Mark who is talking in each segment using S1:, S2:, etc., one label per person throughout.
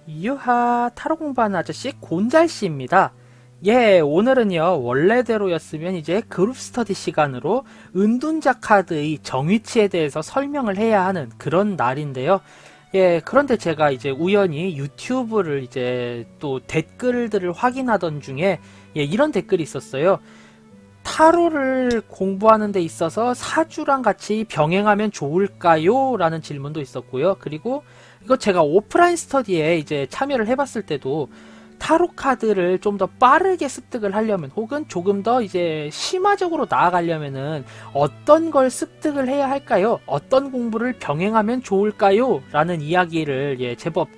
S1: 유하 타로 공부하는 아저씨 곤잘씨입니다. 예, 오늘은요, 원래대로였으면 이제 그룹 스터디 시간으로 은둔자 카드의 정위치에 대해서 설명을 해야 하는 그런 날인데요. 예, 그런데 제가 이제 우연히 유튜브를 이제 또 댓글들을 확인하던 중에 예, 이런 댓글이 있었어요. 타로를 공부하는 데 있어서 사주랑 같이 병행하면 좋을까요? 라는 질문도 있었고요. 그리고 이거 제가 오프라인 스터디에 이제 참여를 해봤을 때도 타로 카드를 좀 더 빠르게 습득을 하려면 혹은 조금 더 이제 심화적으로 나아가려면은 어떤 걸 습득을 해야 할까요? 어떤 공부를 병행하면 좋을까요? 라는 이야기를 예, 제법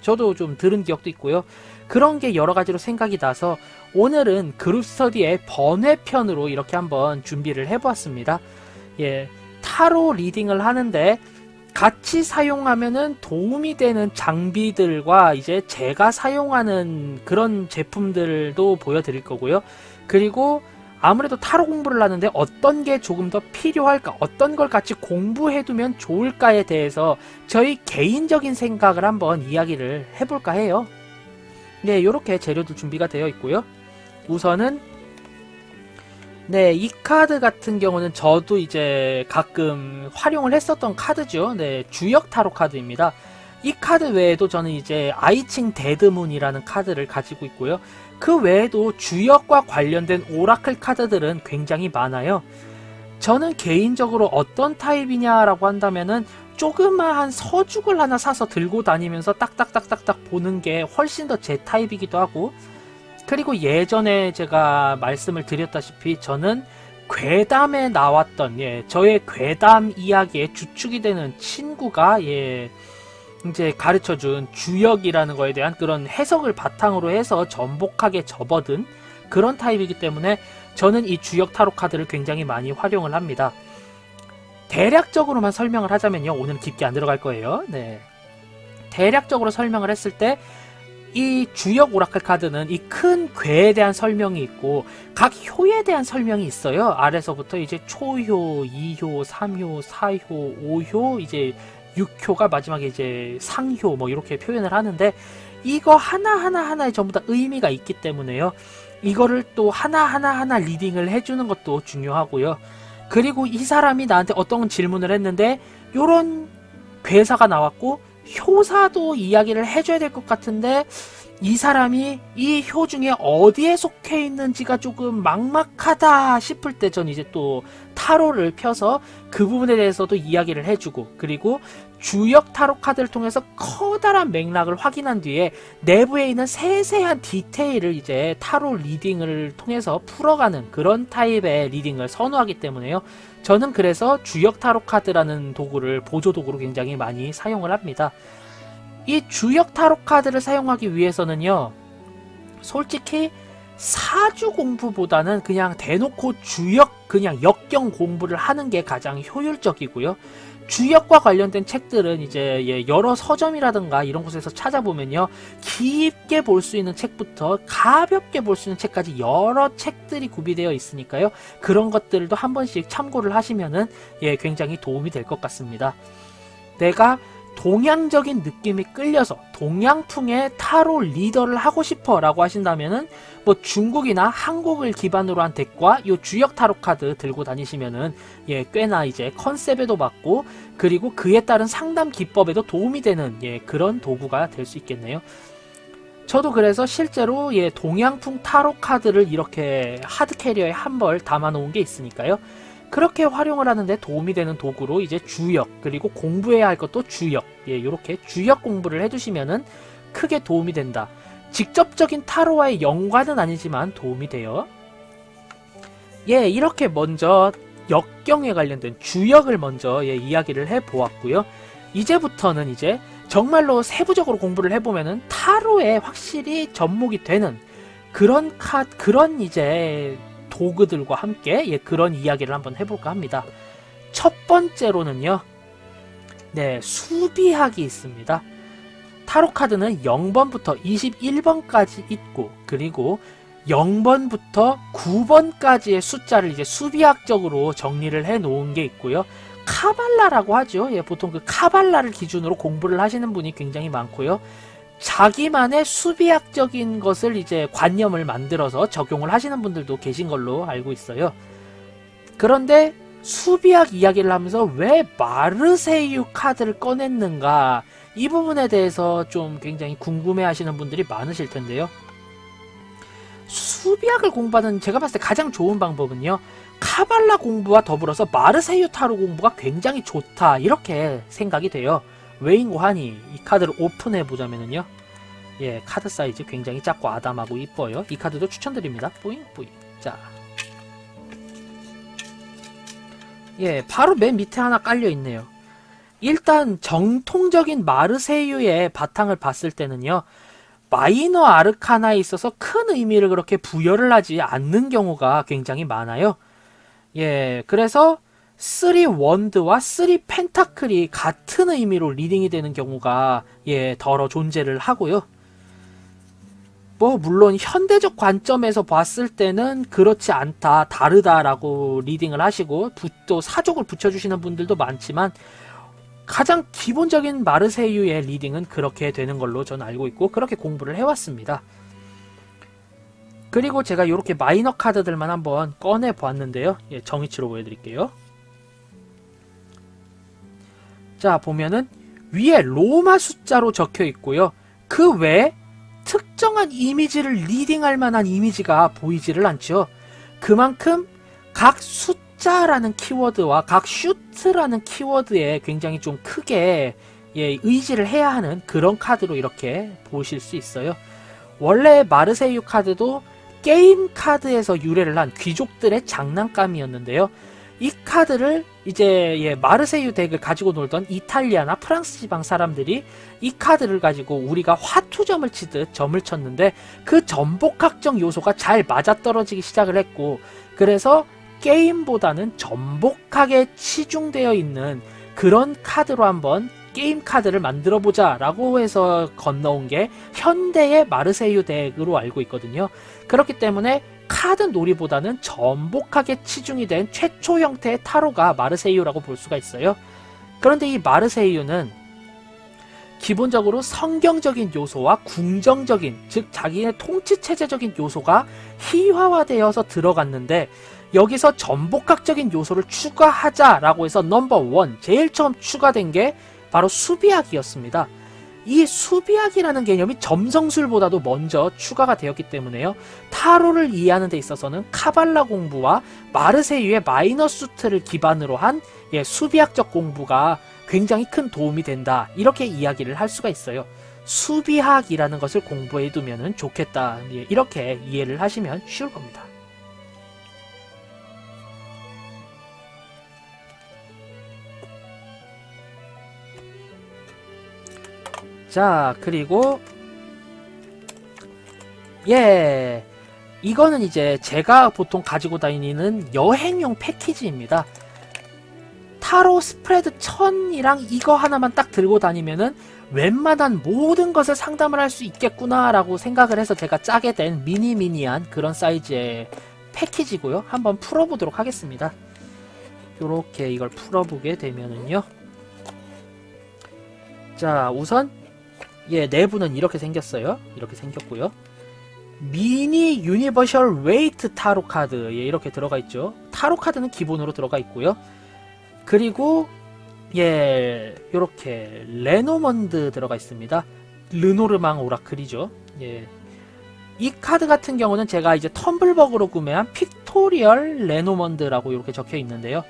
S1: 저도 좀 들은 기억도 있고요. 그런 게 여러 가지로 생각이 나서 오늘은 그룹 스터디의 번외편으로 이렇게 한번 준비를 해보았습니다. 예, 타로 리딩을 하는데 같이 사용하면은 도움이 되는 장비들과 이제 제가 사용하는 그런 제품들도 보여드릴 거고요. 그리고 아무래도 타로 공부를 하는데 어떤 게 조금 더 필요할까, 어떤 걸 같이 공부해두면 좋을까에 대해서 저희 개인적인 생각을 한번 이야기를 해볼까 해요. 네, 이렇게 재료도 준비가 되어 있고요. 우선은 네, 이 카드 같은 경우는 저도 이제 가끔 활용을 했었던 카드죠. 네, 주역 타로 카드입니다. 이 카드 외에도 저는 이제 아이칭 데드문이라는 카드를 가지고 있고요. 그 외에도 주역과 관련된 오라클 카드들은 굉장히 많아요. 저는 개인적으로 어떤 타입이냐라고 한다면은 조그마한 서죽을 하나 사서 들고 다니면서 딱딱딱딱딱 보는 게 훨씬 더 제 타입이기도 하고, 그리고 예전에 제가 말씀을 드렸다시피 저는 괴담에 나왔던 저의 괴담 이야기의 주축이 되는 친구가 이제 가르쳐준 주역이라는 거에 대한 그런 해석을 바탕으로 해서 전복하게 접어든 그런 타입이기 때문에 저는 이 주역 타로 카드를 굉장히 많이 활용을 합니다. 대략적으로만 설명을 하자면요, 오늘은 깊게 안 들어갈 거예요. 네. 대략적으로 설명을 했을 때 이 주역 오라클 카드는 이 큰 괴에 대한 설명이 있고 각 효에 대한 설명이 있어요. 아래서부터 이제 초효, 2효, 3효, 4효, 5효, 이제 6효가 마지막에 이제 상효 뭐 이렇게 표현을 하는데, 이거 하나하나에 전부 다 의미가 있기 때문에요. 이거를 또 하나하나 리딩을 해주는 것도 중요하고요. 그리고 이 사람이 나한테 어떤 질문을 했는데 요런 괴사가 나왔고 효사도 이야기를 해줘야 될 것 같은데 이 사람이 이 효 중에 어디에 속해 있는지가 조금 막막하다 싶을 때 전 이제 또 타로를 펴서 그 부분에 대해서도 이야기를 해주고, 그리고 주역 타로 카드를 통해서 커다란 맥락을 확인한 뒤에 내부에 있는 세세한 디테일을 이제 타로 리딩을 통해서 풀어가는 그런 타입의 리딩을 선호하기 때문에요. 저는 그래서 주역 타로 카드라는 도구를 보조 도구로 굉장히 많이 사용을 합니다. 이 주역 타로 카드를 사용하기 위해서는요, 솔직히 사주 공부보다는 그냥 대놓고 주역, 그냥 역경 공부를 하는 게 가장 효율적이고요. 주역과 관련된 책들은 이제 여러 서점이라든가 이런 곳에서 찾아보면요, 깊게 볼 수 있는 책부터 가볍게 볼 수 있는 책까지 여러 책들이 구비되어 있으니까요. 그런 것들도 한 번씩 참고를 하시면은 굉장히 도움이 될 것 같습니다. 내가 동양적인 느낌이 끌려서 동양풍의 타로 리더를 하고 싶어 라고 하신다면은 뭐 중국이나 한국을 기반으로 한 덱과 요 주역 타로 카드 들고 다니시면은 꽤나 이제 컨셉에도 맞고, 그리고 그에 따른 상담 기법에도 도움이 되는 그런 도구가 될 수 있겠네요. 저도 그래서 실제로 동양풍 타로 카드를 이렇게 하드 캐리어에 한 벌 담아 놓은 게 있으니까요. 그렇게 활용을 하는데 도움이 되는 도구로 이제 주역, 그리고 공부해야 할 것도 주역, 이렇게 주역 공부를 해두시면은 크게 도움이 된다. 직접적인 타로와의 연관은 아니지만 도움이 돼요. 이렇게 먼저 역경에 관련된 주역을 먼저 이야기를 해보았고요. 이제부터는 이제 정말로 세부적으로 공부를 해보면은 타로에 확실히 접목이 되는 그런 이제 도구들과 함께 그런 이야기를 한번 해볼까 합니다. 첫 번째로는요, 수비학이 있습니다. 타로 카드는 0번부터 21번까지 있고, 그리고 0번부터 9번까지의 숫자를 이제 수비학적으로 정리를 해 놓은 게 있고요. 카발라라고 하죠. 보통 그 카발라를 기준으로 공부를 하시는 분이 굉장히 많고요. 자기만의 수비학적인 것을 이제 관념을 만들어서 적용을 하시는 분들도 계신 걸로 알고 있어요. 그런데 수비학 이야기를 하면서 왜 마르세유 카드를 꺼냈는가, 이 부분에 대해서 좀 굉장히 궁금해 하시는 분들이 많으실 텐데요. 수비학을 공부하는 제가 봤을 때 가장 좋은 방법은요, 카발라 공부와 더불어서 마르세유 타로 공부가 굉장히 좋다, 이렇게 생각이 돼요. 왜인고 하니 이 카드를 오픈해 보자면은요, 예, 카드 사이즈 굉장히 작고 아담하고 이뻐요. 이 카드도 추천드립니다. 뿌잉뿌잉. 자, 예, 바로 맨 밑에 하나 깔려 있네요. 일단 정통적인 마르세유의 바탕을 봤을 때는요, 마이너 아르카나에 있어서 큰 의미를 그렇게 부여를 하지 않는 경우가 굉장히 많아요. 예, 그래서 3 원드와 3 펜타클이 같은 의미로 리딩이 되는 경우가 예, 더러 존재를 하고요. 뭐 물론 현대적 관점에서 봤을 때는 그렇지 않다, 다르다라고 리딩을 하시고 또 사족을 붙여주시는 분들도 많지만, 가장 기본적인 마르세유의 리딩은 그렇게 되는 걸로 저는 알고 있고 그렇게 공부를 해왔습니다. 그리고 제가 이렇게 마이너 카드들만 한번 꺼내 보았는데요. 예, 정의치로 보여드릴게요. 자, 보면은 위에 로마 숫자로 적혀 있고요. 그 외에 특정한 이미지를 리딩할 만한 이미지가 보이지를 않죠. 그만큼 각 숫자라는 키워드와 각 슈트라는 키워드에 굉장히 좀 크게 예, 의지를 해야 하는 그런 카드로 이렇게 보실 수 있어요. 원래 마르세유 카드도 게임 카드에서 유래를 한 귀족들의 장난감이었는데요. 이 카드를 이제 예, 마르세유 덱을 가지고 놀던 이탈리아나 프랑스 지방 사람들이 이 카드를 가지고 우리가 화투점을 치듯 점을 쳤는데, 그 전복학적 요소가 잘 맞아떨어지기 시작을 했고, 그래서 게임보다는 전복학에 치중되어 있는 그런 카드로 한번 게임 카드를 만들어 보자 라고 해서 건너온 게 현대의 마르세유 덱으로 알고 있거든요. 그렇기 때문에 카드 놀이보다는 전복학에 치중이 된 최초 형태의 타로가 마르세유라고 볼 수가 있어요. 그런데 이 마르세유는 기본적으로 성경적인 요소와 궁정적인, 즉 자기의 통치체제적인 요소가 희화화되어서 들어갔는데, 여기서 전복학적인 요소를 추가하자라고 해서 넘버 1, 제일 처음 추가된 게 바로 수비학이었습니다. 이 수비학이라는 개념이 점성술보다도 먼저 추가가 되었기 때문에요. 타로를 이해하는 데 있어서는 카발라 공부와 마르세유의 마이너 수트를 기반으로 한 예, 수비학적 공부가 굉장히 큰 도움이 된다, 이렇게 이야기를 할 수가 있어요. 수비학이라는 것을 공부해 두면 좋겠다, 예, 이렇게 이해를 하시면 쉬울 겁니다. 자, 그리고 예, 이거는 이제 제가 보통 가지고 다니는 여행용 패키지입니다. 타로 스프레드 1000이랑 이거 하나만 딱 들고 다니면은 웬만한 모든 것을 상담을 할 수 있겠구나 라고 생각을 해서 제가 짜게 된 미니미니한 그런 사이즈의 패키지고요. 한번 풀어보도록 하겠습니다. 요렇게 이걸 풀어보게 되면은요, 자, 우선 예, 내부는 이렇게 생겼어요. 이렇게 생겼고요. 미니 유니버셜 웨이트 타로 카드, 예, 이렇게 들어가 있죠. 타로 카드는 기본으로 들어가 있고요. 그리고 예, 요렇게 레노먼드 들어가 있습니다. 르노르망 오라클이죠. 예. 이 카드 같은 경우는 제가 이제 텀블벅으로 구매한 픽토리얼 레노먼드라고 이렇게 적혀 있는데요.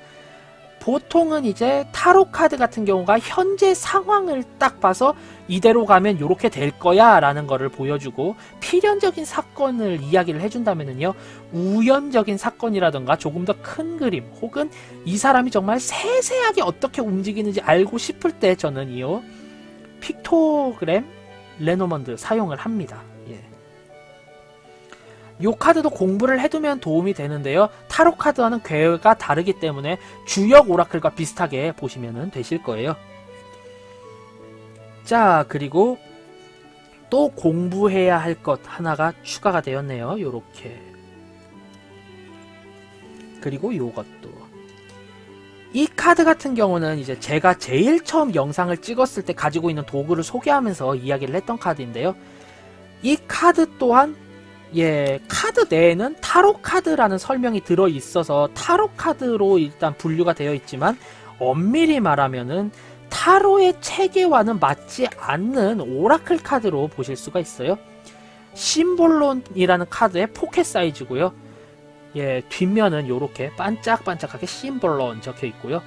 S1: 보통은 이제 타로 카드 같은 경우가 현재 상황을 딱 봐서 이대로 가면 이렇게 될 거야 라는 거를 보여주고, 필연적인 사건을 이야기를 해준다면은요, 우연적인 사건이라던가 조금 더 큰 그림, 혹은 이 사람이 정말 세세하게 어떻게 움직이는지 알고 싶을 때 저는 이 픽토그램 레노먼드 사용을 합니다. 예. 요 카드도 공부를 해두면 도움이 되는데요. 타로 카드와는 궤가 다르기 때문에 주역 오라클과 비슷하게 보시면 되실 거예요. 자, 그리고 또 공부해야 할 것 하나가 추가가 되었네요. 요렇게. 그리고 요것도. 이 카드 같은 경우는 이제 제가 제일 처음 영상을 찍었을 때 가지고 있는 도구를 소개하면서 이야기를 했던 카드인데요. 이 카드 또한 카드 내에는 타로 카드라는 설명이 들어 있어서 타로 카드로 일단 분류가 되어 있지만 엄밀히 말하면은 타로의 체계와는 맞지 않는 오라클 카드로 보실 수가 있어요. 심볼론이라는 카드의 포켓 사이즈고요. 뒷면은 요렇게 반짝반짝하게 심볼론 적혀 있고요.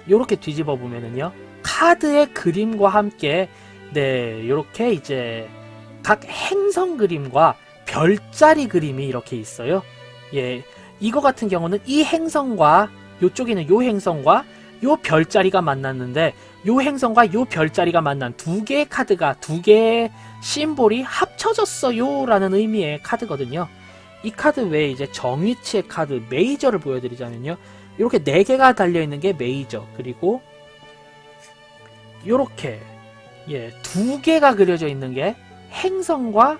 S1: 요렇게 뒤집어 보면은요, 카드의 그림과 함께 요렇게 이제 각 행성 그림과 별자리 그림이 이렇게 있어요. 이거 같은 경우는 이 행성과 요쪽에는 요 행성과 요 별자리가 만났는데, 요 행성과 요 별자리가 만난 두 개의 카드가, 두 개의 심볼이 합쳐졌어요 라는 의미의 카드거든요. 이 카드 외에 이제 정위치의 카드 메이저를 보여드리자면요, 이렇게 4개가 달려있는 게 메이저, 그리고 요렇게 2개가 그려져 있는 게 행성과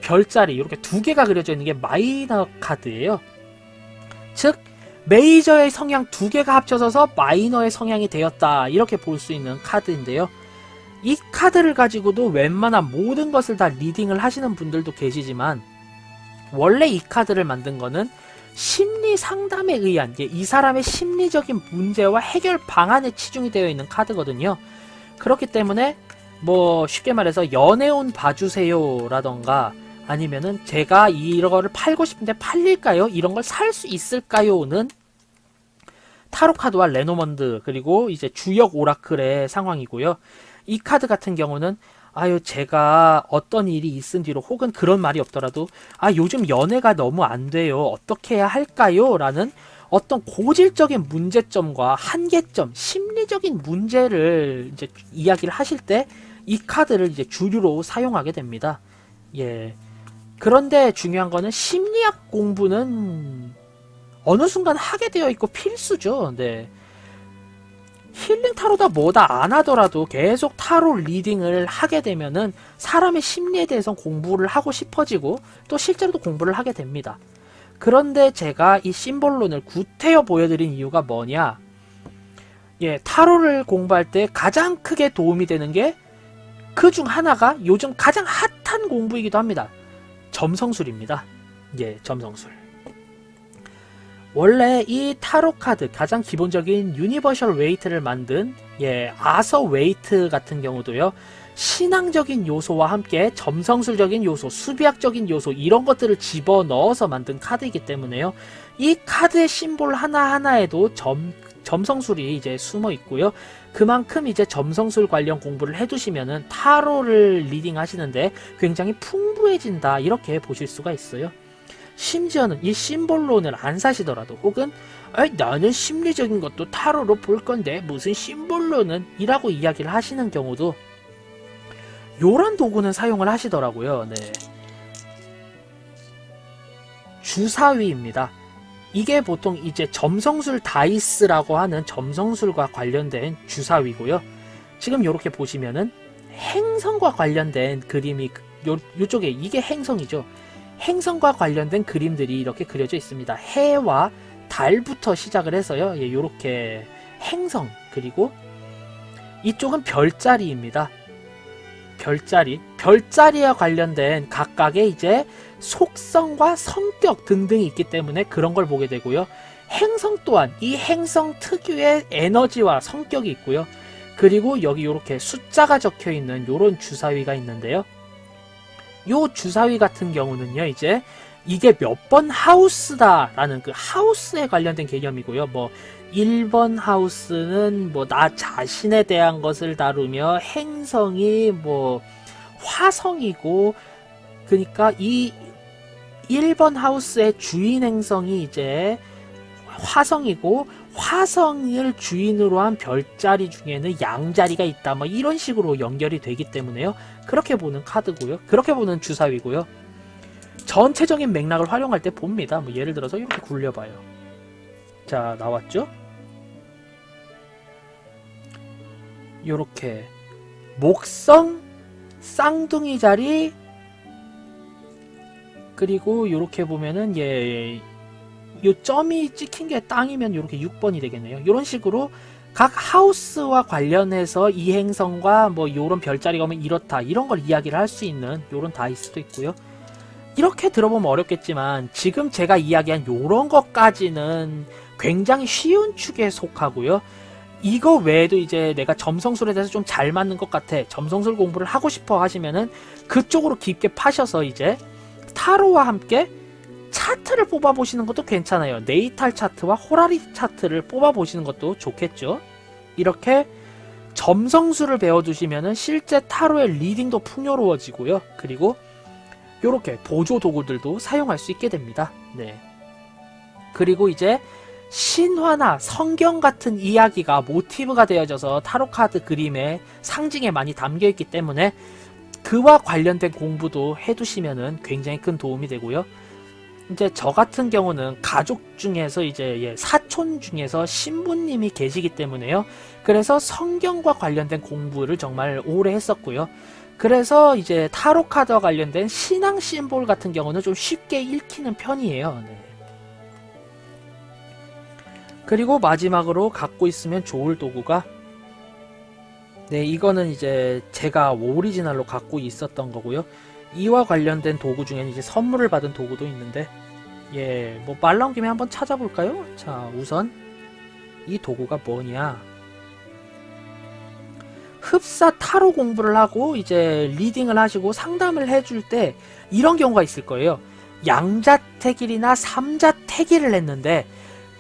S1: 별자리, 이렇게 2개가 그려져 있는 게 마이너 카드예요. 즉 메이저의 성향 2개가 합쳐져서 마이너의 성향이 되었다, 이렇게 볼 수 있는 카드인데요. 이 카드를 가지고도 웬만한 모든 것을 다 리딩을 하시는 분들도 계시지만, 원래 이 카드를 만든 거는 심리 상담에 의한 이 사람의 심리적인 문제와 해결 방안에 치중이 되어 있는 카드거든요. 그렇기 때문에 뭐 쉽게 말해서 연애운 봐주세요 라던가, 아니면은 제가 이거를 팔고 싶은데 팔릴까요? 이런 걸 살 수 있을까요?는 타로카드와 레노먼드, 그리고 이제 주역 오라클의 상황이고요. 이 카드 같은 경우는 제가 어떤 일이 있은 뒤로, 혹은 그런 말이 없더라도 요즘 연애가 너무 안 돼요, 어떻게 해야 할까요? 라는 어떤 고질적인 문제점과 한계점, 심리적인 문제를 이제 이야기를 하실 때 이 카드를 이제 주류로 사용하게 됩니다. 그런데 중요한 거는 심리학 공부는 어느 순간 하게 되어 있고 필수죠. 힐링 타로다 뭐다 안 하더라도 계속 타로 리딩을 하게 되면은 사람의 심리에 대해서 공부를 하고 싶어지고 또 실제로도 공부를 하게 됩니다. 그런데 제가 이 심볼론을 구태여 보여드린 이유가 뭐냐? 타로를 공부할 때 가장 크게 도움이 되는 게 그 중 하나가 요즘 가장 핫한 공부이기도 합니다. 점성술입니다. 점성술. 원래 이 타로 카드 가장 기본적인 유니버셜 웨이트를 만든 아서 웨이트 같은 경우도요, 신앙적인 요소와 함께 점성술적인 요소, 수비학적인 요소, 이런 것들을 집어넣어서 만든 카드이기 때문에요, 이 카드의 심볼 하나하나에도 점성술이 이제 숨어 있고요. 그만큼 이제 점성술 관련 공부를 해두시면은 타로를 리딩 하시는데 굉장히 풍부해진다, 이렇게 보실 수가 있어요. 심지어는 이 심볼론을 안 사시더라도, 혹은 나는 심리적인 것도 타로로 볼 건데 무슨 심볼론은 이라고 이야기를 하시는 경우도 요런 도구는 사용을 하시더라고요. 주사위입니다. 이게 보통 이제 점성술 다이스라고 하는 점성술과 관련된 주사위고요. 지금 이렇게 보시면은 행성과 관련된 그림이 요쪽에, 이게 행성이죠. 행성과 관련된 그림들이 이렇게 그려져 있습니다. 해와 달부터 시작을 해서요, 요렇게 행성, 그리고 이쪽은 별자리입니다. 별자리와 관련된 각각의 이제 속성과 성격 등등이 있기 때문에 그런 걸 보게 되고요. 행성 또한 이 행성 특유의 에너지와 성격이 있고요. 그리고 여기 이렇게 숫자가 적혀 있는 요런 주사위가 있는데요. 요 주사위 같은 경우는요, 이제 이게 몇 번 하우스다 라는 그 하우스에 관련된 개념이고요. 1번 하우스는 나 자신에 대한 것을 다루며, 행성이 화성이고, 그러니까 이 1번 하우스의 주인 행성이 이제 화성이고, 화성을 주인으로 한 별자리 중에는 양자리가 있다, 이런 식으로 연결이 되기 때문에요, 그렇게 보는 카드고요. 그렇게 보는 주사위고요. 전체적인 맥락을 활용할 때 봅니다. 예를 들어서 이렇게 굴려봐요. 자, 나왔죠? 요렇게 목성, 쌍둥이 자리, 그리고 요렇게 보면은 요 점이 찍힌 게 땅이면 이렇게 6번이 되겠네요. 이런 식으로 각 하우스와 관련해서 이 행성과 뭐 요런 별자리가 오면 이렇다 이런 걸 이야기를 할 수 있는 요런 다이스도 있고요. 이렇게 들어보면 어렵겠지만 지금 제가 이야기한 요런 것까지는 굉장히 쉬운 축에 속하고요. 이거 외에도 이제 내가 점성술에 대해서 좀 잘 맞는 것 같아, 점성술 공부를 하고 싶어 하시면은 그쪽으로 깊게 파셔서 이제 타로와 함께 차트를 뽑아보시는 것도 괜찮아요. 네이탈 차트와 호라리 차트를 뽑아보시는 것도 좋겠죠. 이렇게 점성술을 배워두시면은 실제 타로의 리딩도 풍요로워지고요. 그리고 요렇게 보조 도구들도 사용할 수 있게 됩니다. 네. 그리고 이제 신화나 성경 같은 이야기가 모티브가 되어져서 타로 카드 그림의 상징에 많이 담겨 있기 때문에 그와 관련된 공부도 해두시면은 굉장히 큰 도움이 되고요. 이제 저 같은 경우는 가족 중에서 이제 사촌 중에서 신부님이 계시기 때문에요. 그래서 성경과 관련된 공부를 정말 오래 했었고요. 그래서 이제 타로 카드와 관련된 신앙 심볼 같은 경우는 좀 쉽게 읽히는 편이에요. 네. 그리고 마지막으로 갖고 있으면 좋을 도구가, 네, 이거는 이제 제가 오리지널로 갖고 있었던 거고요. 이와 관련된 도구 중에는 이제 선물을 받은 도구도 있는데, 예, 뭐 말 나온 김에 한번 찾아볼까요? 자, 우선 이 도구가 뭐냐? 흡사 타로 공부를 하고 이제 리딩을 하시고 상담을 해줄 때 이런 경우가 있을 거예요. 양자택일이나 삼자택일을 했는데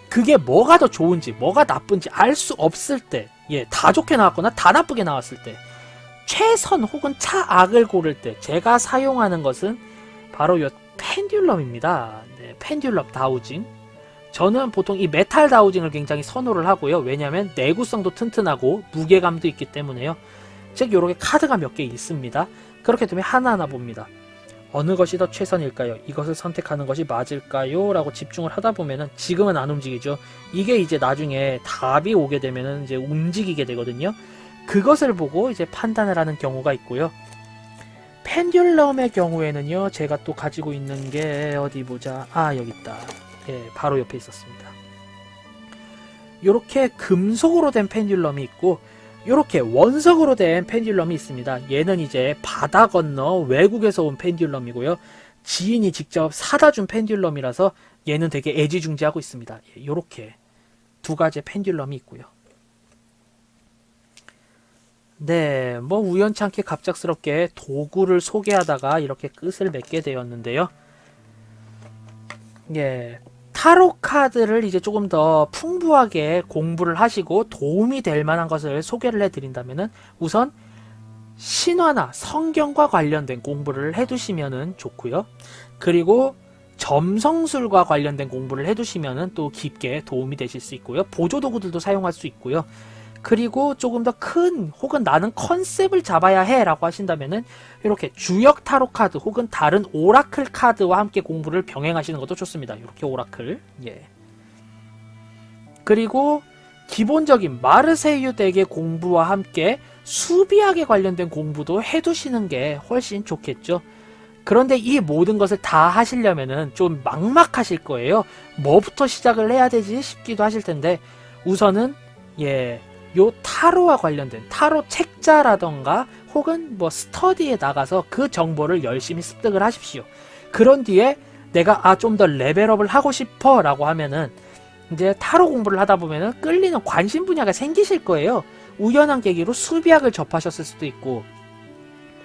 S1: 그게 뭐가 더 좋은지 뭐가 나쁜지 알 수 없을 때, 예, 다 좋게 나왔거나 다 나쁘게 나왔을 때, 최선 혹은 차악을 고를 때 제가 사용하는 것은 바로 이 펜듈럼입니다. 네, 펜듈럼 다우징. 저는 보통 이 메탈 다우징을 굉장히 선호를 하고요. 왜냐하면 내구성도 튼튼하고 무게감도 있기 때문에요. 즉 요렇게 카드가 몇 개 있습니다. 그렇기 때문에 하나하나 봅니다. 어느 것이 더 최선일까요? 이것을 선택하는 것이 맞을까요? 라고 집중을 하다 보면은 지금은 안 움직이죠. 이게 이제 나중에 답이 오게 되면은 이제 움직이게 되거든요. 그것을 보고 이제 판단을 하는 경우가 있고요. 펜듈럼의 경우에는요, 제가 또 가지고 있는 게 어디 보자. 아, 여기 있다. 예, 바로 옆에 있었습니다. 요렇게 금속으로 된 펜듈럼이 있고 요렇게 원석으로 된 펜듈럼이 있습니다. 얘는 이제 바다 건너 외국에서 온 펜듈럼이고요. 지인이 직접 사다 준 펜듈럼이라서 얘는 되게 애지중지하고 있습니다. 예, 요렇게 두 가지의 펜듈럼이 있고요. 네, 뭐 우연찮게 갑작스럽게 도구를 소개하다가 이렇게 끝을 맺게 되었는데요. 예, 타로 카드를 이제 조금 더 풍부하게 공부를 하시고 도움이 될 만한 것을 소개를 해드린다면은 우선 신화나 성경과 관련된 공부를 해두시면은 좋고요. 그리고 점성술과 관련된 공부를 해두시면은 또 깊게 도움이 되실 수 있고요. 보조 도구들도 사용할 수 있고요. 그리고 조금 더 큰 혹은 나는 컨셉을 잡아야 해 라고 하신다면은 이렇게 주역 타로 카드 혹은 다른 오라클 카드와 함께 공부를 병행하시는 것도 좋습니다. 이렇게 오라클. 예. 그리고 기본적인 마르세유 덱의 공부와 함께 수비학에 관련된 공부도 해두시는 게 훨씬 좋겠죠. 그런데 이 모든 것을 다 하시려면은 좀 막막하실 거예요. 뭐부터 시작을 해야 되지 싶기도 하실 텐데 우선은 요 타로와 관련된 타로 책자라던가 혹은 뭐 스터디에 나가서 그 정보를 열심히 습득을 하십시오. 그런 뒤에 내가 좀 더 레벨업을 하고 싶어 라고 하면은 이제 타로 공부를 하다 보면은 끌리는 관심 분야가 생기실 거예요. 우연한 계기로 수비학을 접하셨을 수도 있고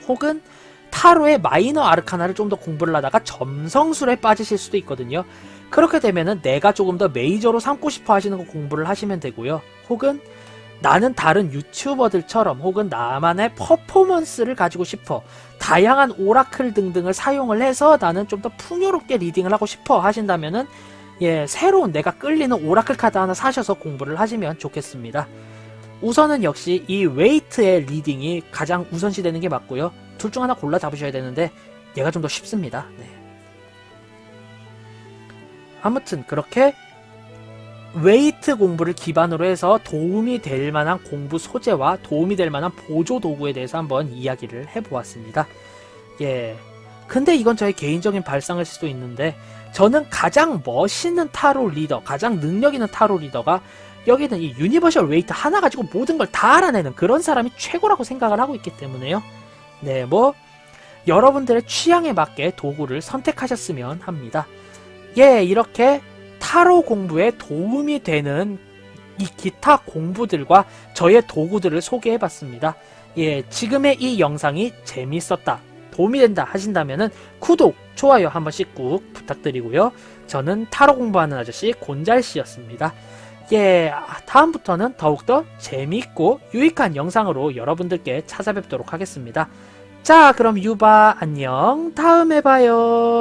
S1: 혹은 타로의 마이너 아르카나를 좀 더 공부를 하다가 점성술에 빠지실 수도 있거든요. 그렇게 되면은 내가 조금 더 메이저로 삼고 싶어 하시는 거 공부를 하시면 되고요. 혹은 나는 다른 유튜버들처럼 혹은 나만의 퍼포먼스를 가지고 싶어 다양한 오라클 등등을 사용을 해서 나는 좀 더 풍요롭게 리딩을 하고 싶어 하신다면은 새로운 내가 끌리는 오라클 카드 하나 사셔서 공부를 하시면 좋겠습니다. 우선은 역시 이 웨이트의 리딩이 가장 우선시 되는 게 맞고요. 둘 중 하나 골라 잡으셔야 되는데 얘가 좀 더 쉽습니다. 네. 아무튼 그렇게 웨이트 공부를 기반으로 해서 도움이 될 만한 공부 소재와 도움이 될 만한 보조 도구에 대해서 한번 이야기를 해보았습니다. 근데 이건 저의 개인적인 발상일 수도 있는데 저는 가장 멋있는 타로 리더, 가장 능력 있는 타로 리더가 여기는 이 유니버셜 웨이트 하나 가지고 모든 걸 다 알아내는 그런 사람이 최고라고 생각을 하고 있기 때문에요. 네, 뭐 여러분들의 취향에 맞게 도구를 선택하셨으면 합니다. 예, 이렇게 타로 공부에 도움이 되는 이 기타 공부들과 저의 도구들을 소개해봤습니다. 예, 지금의 이 영상이 재밌었다, 도움이 된다 하신다면은 구독, 좋아요 한 번씩 꾹 부탁드리고요. 저는 타로 공부하는 아저씨 곤잘씨였습니다. 예, 다음부터는 더욱더 재미있고 유익한 영상으로 여러분들께 찾아뵙도록 하겠습니다. 자, 그럼 유바 안녕, 다음에 봐요.